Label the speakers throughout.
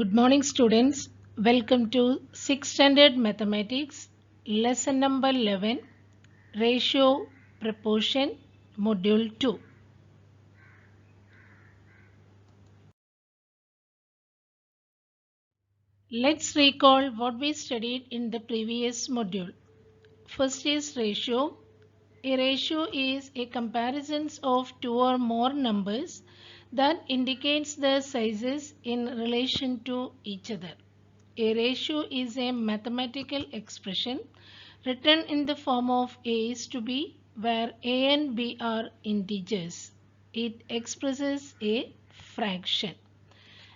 Speaker 1: Good morning, students. Welcome to 6th Standard Mathematics, lesson number 11, Ratio Proportion, Module 2. Let's recall what we studied in the previous module. First is ratio. A ratio is a comparison of two or more numbers that indicates their sizes in relation to each other. A ratio is a mathematical expression written in the form of A is to B, where A and B are integers. It expresses a fraction.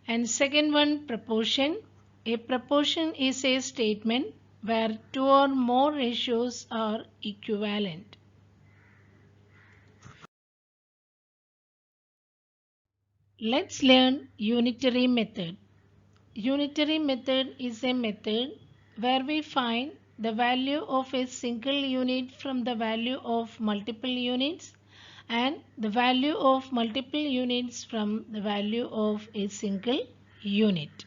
Speaker 1: And second one, proportion. A proportion is a statement where two or more ratios are equivalent. Let's learn unitary method. Unitary method is a method where we find the value of a single unit from the value of multiple units and the value of multiple units from the value of a single unit.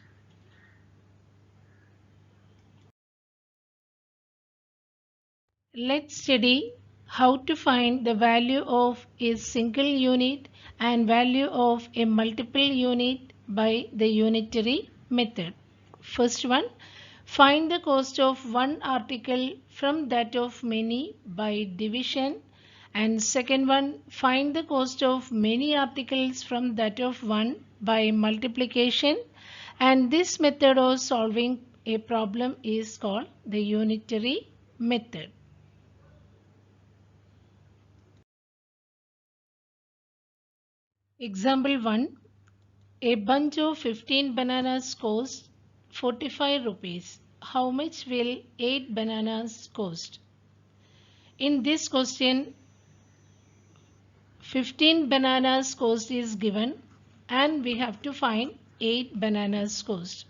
Speaker 1: Let's study how to find the value of a single unit and value of a multiple unit by the unitary method. First one, find the cost of one article from that of many by division, and second one, find the cost of many articles from that of one by multiplication, and this method of solving a problem is called the unitary method. Example 1. A bunch of 15 bananas costs 45 rupees. How much will 8 bananas cost? In this question, 15 bananas cost is given and we have to find 8 bananas cost.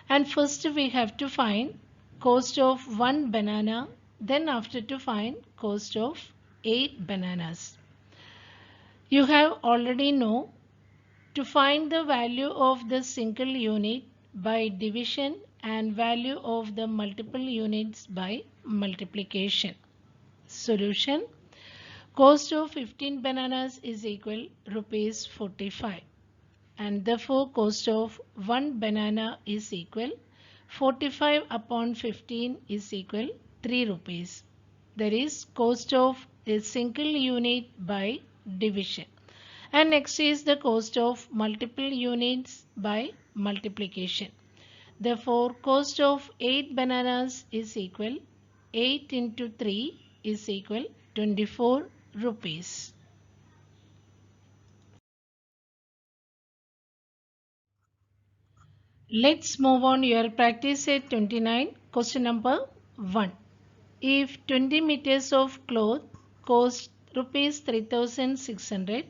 Speaker 1: And first we have to find cost of 1 banana, then after to find cost of 8 bananas. You have already know to find the value of the single unit by division and value of the multiple units by multiplication. Solution. Cost of 15 bananas is equal rupees 45 and therefore cost of 1 banana is equal 45 upon 15 is equal 3 rupees. That is cost of a single unit by division. And next is the cost of multiple units by multiplication. Therefore, cost of 8 bananas is equal 8 into 3 is equal 24 rupees. Let's move on your practice set 29. Question number 1. If 20 meters of cloth cost rupees 3600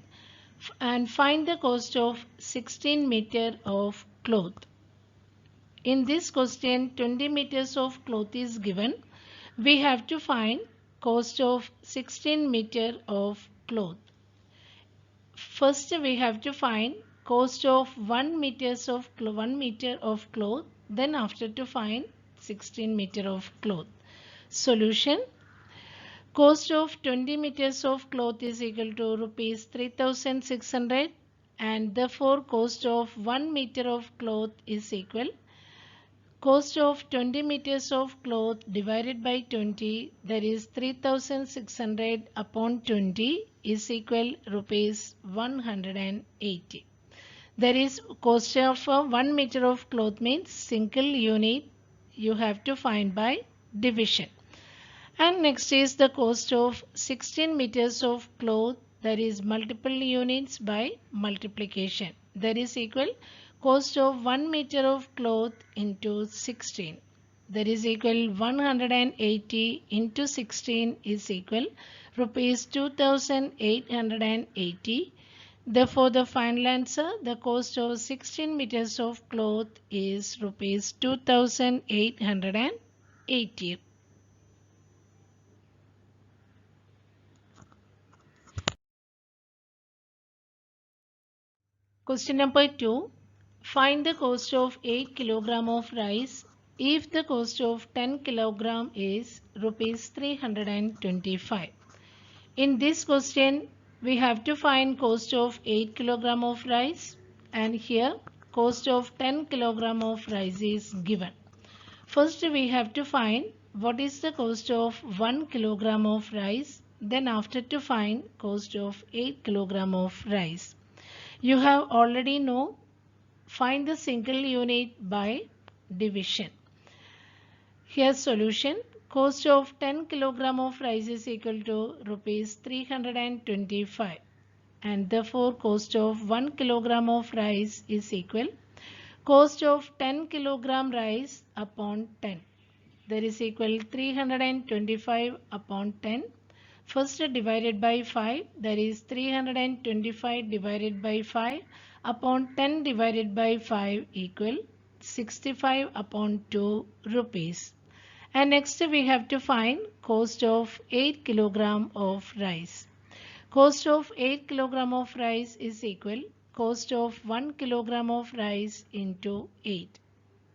Speaker 1: and find the cost of 16 meter of cloth. In this question 20 meters of cloth is given. We have to find cost of 16 meter of cloth. First we have to find cost of 1 meter of cloth, then after to find 16 meter of cloth. Solution. Cost of 20 meters of cloth is equal to rupees 3600 and therefore cost of 1 meter of cloth is equal cost of 20 meters of cloth divided by 20, that is 3600 upon 20 is equal rupees 180. There is cost of 1 meter of cloth means single unit you have to find by division. And next is the cost of 16 meters of cloth, that is multiple units by multiplication. That is equal cost of 1 meter of cloth into 16. That is equal 180 into 16 is equal rupees 2880. Therefore, the final answer, the cost of 16 meters of cloth is rupees 2880. Question number 2. Find the cost of 8 kg of rice if the cost of 10 kg is rupees 325. In this question, we have to find cost of 8 kg of rice, and here cost of 10 kg of rice is given. First, we have to find what is the cost of 1 kg of rice, then after to find cost of 8 kg of rice. You have already know, find the single unit by division. Here solution, cost of 10 kg of rice is equal to rupees 325, and therefore cost of 1 kg of rice is equal cost of 10 kg rice upon 10. That is equal 325 upon 10. First divided by 5, that is 325 divided by 5 upon 10 divided by 5 equal 65 upon 2 rupees. And next we have to find cost of 8 kg of rice. Cost of 8 kg of rice is equal cost of 1 kg of rice into 8.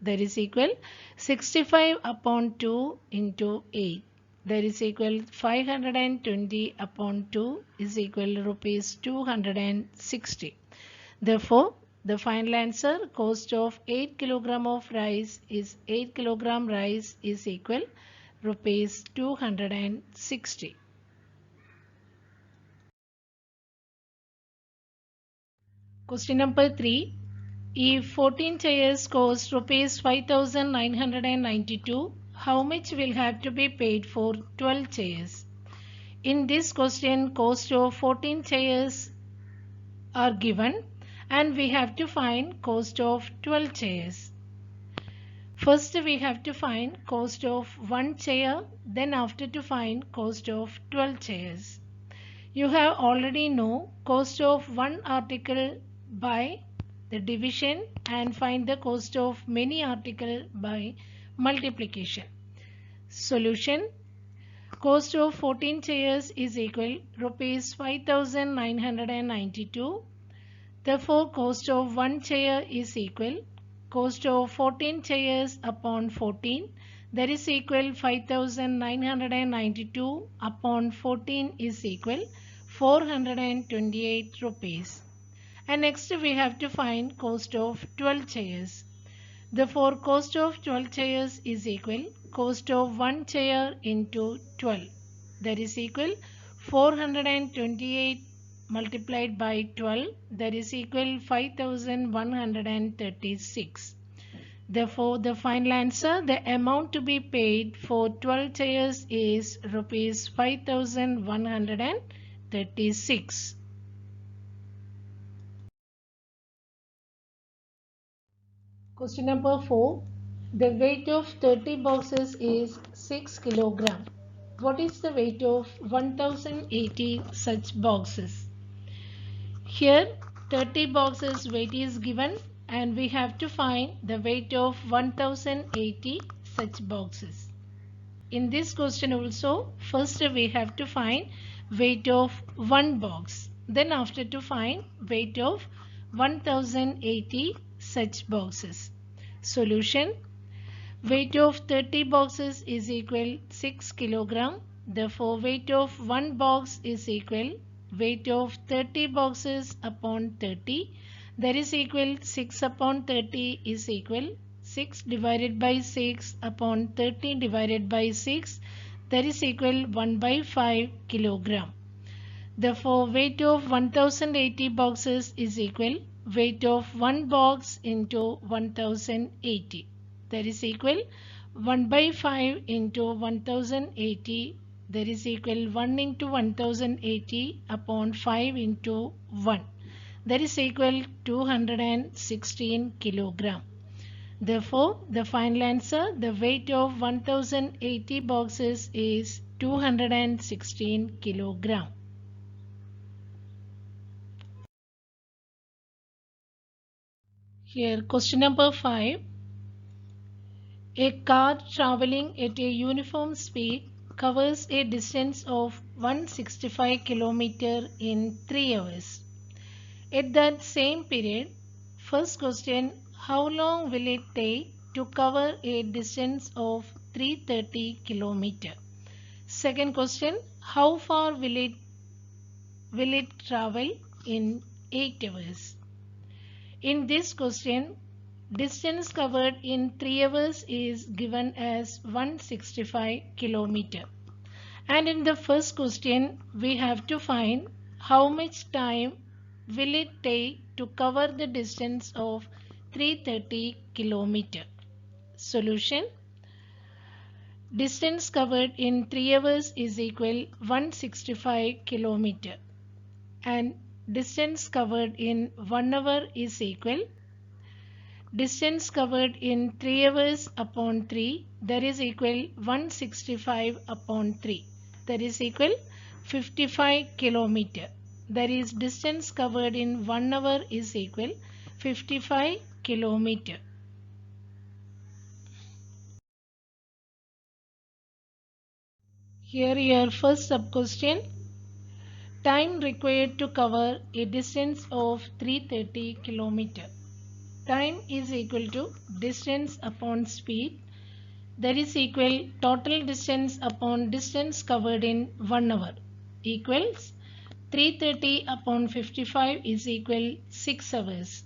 Speaker 1: That is equal 65 upon 2 into 8. That is equal 520 upon 2 is equal rupees 260. Therefore, the final answer cost of 8 kg of rice is 8 kg rice is equal rupees 260. Question number 3. If 14 chairs cost rupees 5,992, how much will have to be paid for 12 chairs? In this question, cost of 14 chairs are given and we have to find cost of 12 chairs. First we have to find cost of 1 chair, then after to find cost of 12 chairs. You have already know cost of one article by the division and find the cost of many article by multiplication. Solution, cost of 14 chairs is equal rupees 5,992. Therefore, cost of 1 chair is equal cost of 14 chairs upon 14, that is equal 5,992 upon 14 is equal 428 rupees. And next we have to find cost of 12 chairs. Therefore, cost of 12 chairs is equal cost of 1 chair into 12, that is equal 428 multiplied by 12, that is equal 5,136. Therefore, the final answer, the amount to be paid for 12 chairs is rupees 5,136. Question number 4. The weight of 30 boxes is 6 kg. What is the weight of 1080 such boxes? Here 30 boxes weight is given and we have to find the weight of 1080 such boxes. In this question also, first we have to find weight of one box. Then after to find weight of 1080 such boxes. Solution, weight of 30 boxes is equal 6 kg. Therefore, weight of one box is equal weight of 30 boxes upon 30, that is equal 6 upon 30 is equal 6 divided by 6 upon 30 divided by 6, that is equal 1 by 5 kg. Therefore, weight of 1080 boxes is equal weight of one box into 1080, that is equal 1 by 5 into 1080, that is equal 1 into 1080 upon 5 into 1, that is equal 216 kg. Therefore, the final answer, the weight of 1080 boxes is 216 kg. Here question number 5. A car traveling at a uniform speed covers a distance of 165 km in 3 hours. At that same period, first question, How long will it take to cover a distance of 330 km? Second question, how far will it travel in 8 hours? In this question, distance covered in 3 hours is given as 165 km. And in the first question, we have to find how much time will it take to cover the distance of 330 km. Solution, distance covered in 3 hours is equal 165 km and distance covered in 1 hour is equal distance covered in 3 hours upon 3, that is equal 165 upon 3, that is equal 55 km. That is distance covered in 1 hour is equal 55 km. Here your first sub question, time required to cover a distance of 330 km. Time is equal to distance upon speed, that is equal total distance upon distance covered in 1 hour equals 330 upon 55 is equal 6 hours.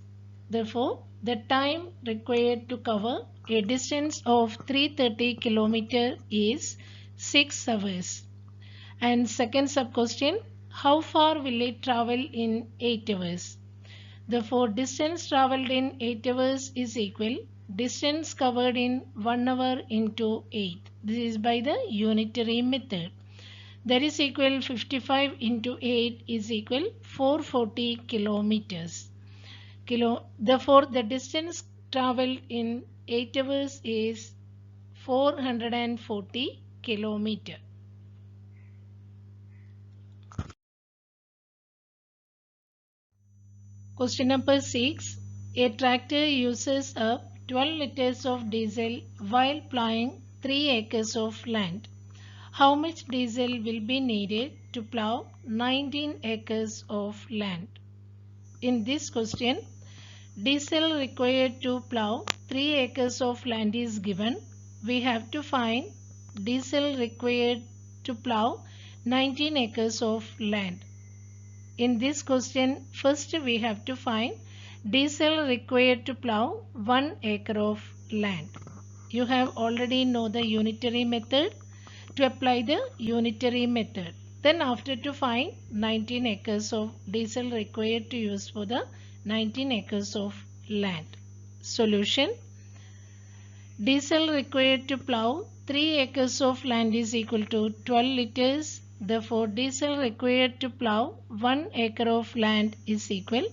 Speaker 1: Therefore, the time required to cover a distance of 330 km is 6 hours. And second sub question, how far will it travel in 8 hours? Therefore, distance travelled in 8 hours is equal distance covered in 1 hour into 8. This is by the unitary method. That is equal 55 into 8 is equal 440 kilometers. Therefore, the distance travelled in 8 hours is 440 kilometers. Question number 6. A tractor uses up 12 liters of diesel while plowing 3 acres of land. How much diesel will be needed to plow 19 acres of land? In this question, diesel required to plow 3 acres of land is given. We have to find diesel required to plow 19 acres of land. In this question, first we have to find diesel required to plow 1 acre of land. You have already know the unitary method. To apply the unitary method, then after to find 19 acres of diesel required to use for the 19 acres of land. Solution, diesel required to plow 3 acres of land is equal to 12 liters. Therefore, diesel required to plow 1 acre of land is equal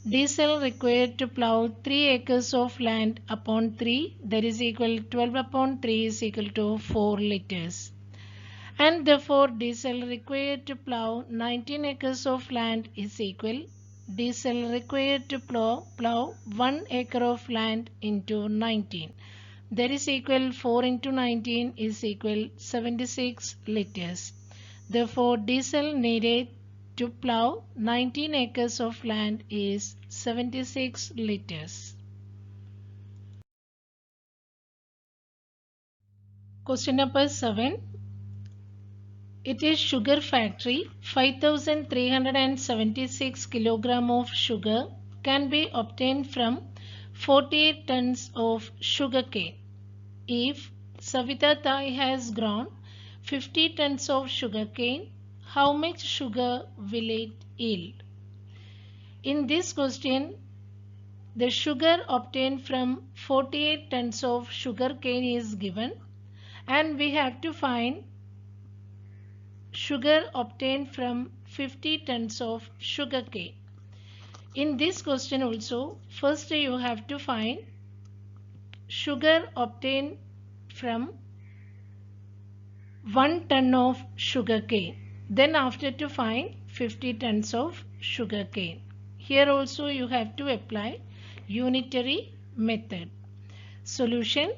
Speaker 1: diesel required to plow 3 acres of land upon 3, that is equal 12 upon 3 is equal to 4 liters. And therefore, diesel required to plow 19 acres of land is equal diesel required to plow 1 acre of land into 19. That is equal 4 into 19 is equal 76 liters. Therefore, diesel needed to plow 19 acres of land is 76 liters. Question number 7. It is sugar factory. 5,376 kilogram of sugar can be obtained from 48 tons of sugar cane. If Savita Tai has grown 50 tons of sugar cane, how much sugar will it yield? In this question, the sugar obtained from 48 tons of sugar cane is given and we have to find sugar obtained from 50 tons of sugar cane. In this question also, first you have to find sugar obtained from 1 ton of sugar cane. Then after to find 50 tons of sugar cane. Here also you have to apply unitary method. Solution,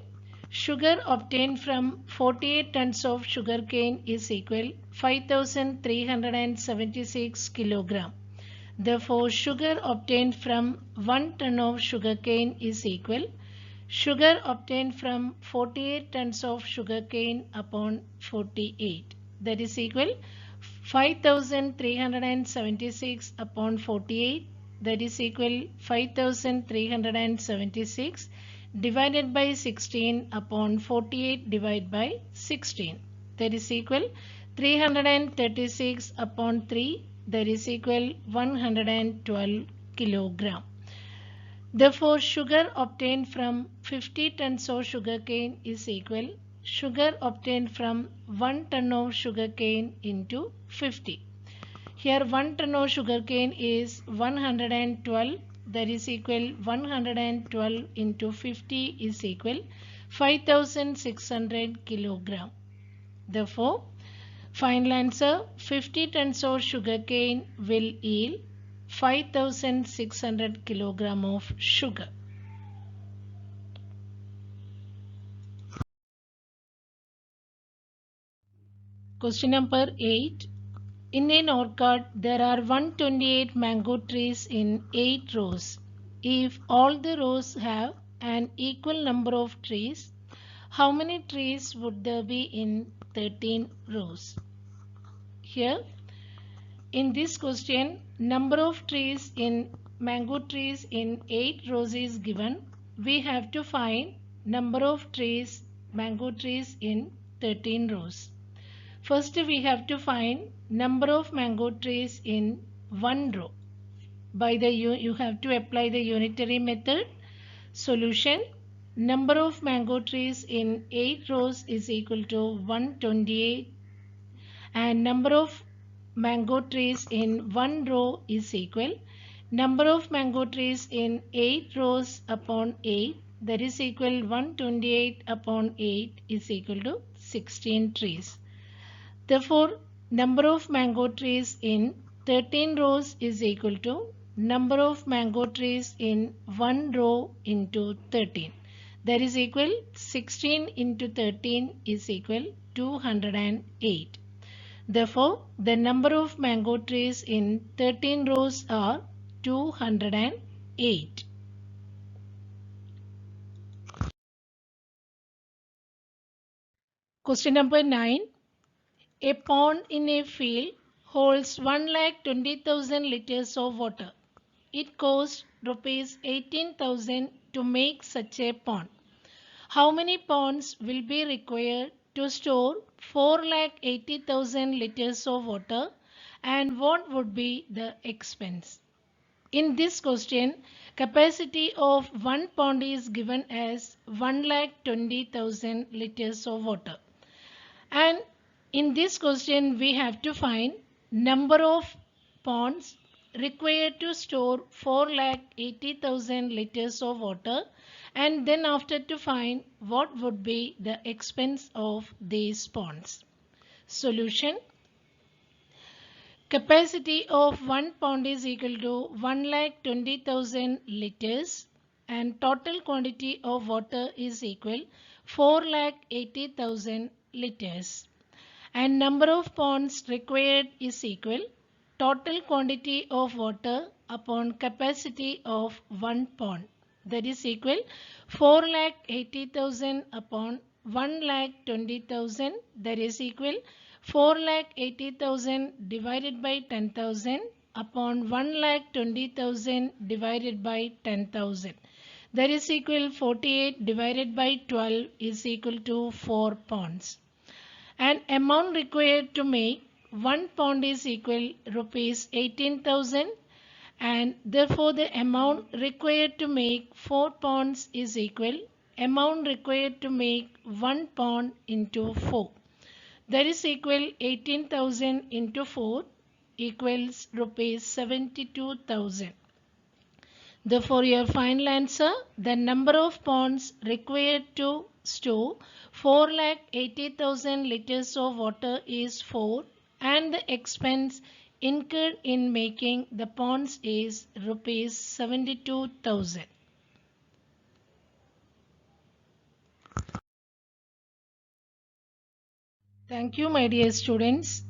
Speaker 1: sugar obtained from 48 tons of sugar cane is equal 5,376 kilogram. Therefore, sugar obtained from 1 ton of sugarcane is equal sugar obtained from 48 tons of sugarcane upon 48, that is equal 5376 upon 48, that is equal 5376 divided by 16 upon 48 divided by 16, that is equal 336 upon 3, that is equal 112 kilogram. Therefore, sugar obtained from 50 tons of sugarcane is equal sugar obtained from 1 ton of sugarcane into 50. Here 1 ton of sugarcane is 112, that is equal 112 into 50 is equal 5600 kilogram. Therefore, final answer 50 tons of sugarcane will yield 5600 kilogram of sugar. Question number 8. In an orchard, there are 128 mango trees in 8 rows. If all the rows have an equal number of trees, how many trees would there be in 13 rows? Here, in this question, number of trees in mango trees in 8 rows is given. We have to find number of trees, mango trees in 13 rows. First, we have to find number of mango trees in one row. By the you have to apply the unitary method. Solution: number of mango trees in 8 rows is equal to 128, and number of mango trees in one row is equal number of mango trees in 8 rows upon 8, that is equal 128 upon 8 is equal to 16 trees. Therefore, number of mango trees in 13 rows is equal to number of mango trees in one row into 13. That is equal 16 into 13 is equal 208. Therefore, the number of mango trees in 13 rows are 208. Question number 9. A pond in a field holds 1,20,000 liters of water. It costs rupees 18,000 to make such a pond. How many ponds will be required to store 4,80,000 liters of water, and what would be the expense? In this question, capacity of one pond is given as 1,20,000 liters of water. And in this question, we have to find number of ponds required to store 4,80,000 liters of water, and then after to find what would be the expense of these ponds. Solution: capacity of one pond is equal to 1,20,000 liters, and total quantity of water is equal 4,80,000 liters, and number of ponds required is equal total quantity of water upon capacity of one pond, that is equal 4,80,000 upon 1,20,000, that is equal 4,80,000 divided by 10,000 upon 1,20,000 divided by 10,000, that is equal 48 divided by 12 is equal to 4 ponds. And amount required to make one pond is equal rupees 18,000, and therefore the amount required to make 4 ponds is equal amount required to make one pond into 4, that is equal 18,000 into 4 equals rupees 72,000. Therefore, your final answer, the number of ponds required to store 4,80,000 liters of water is 4, and the expense incurred in making the ponds is rupees 72,000. Thank you, my dear students.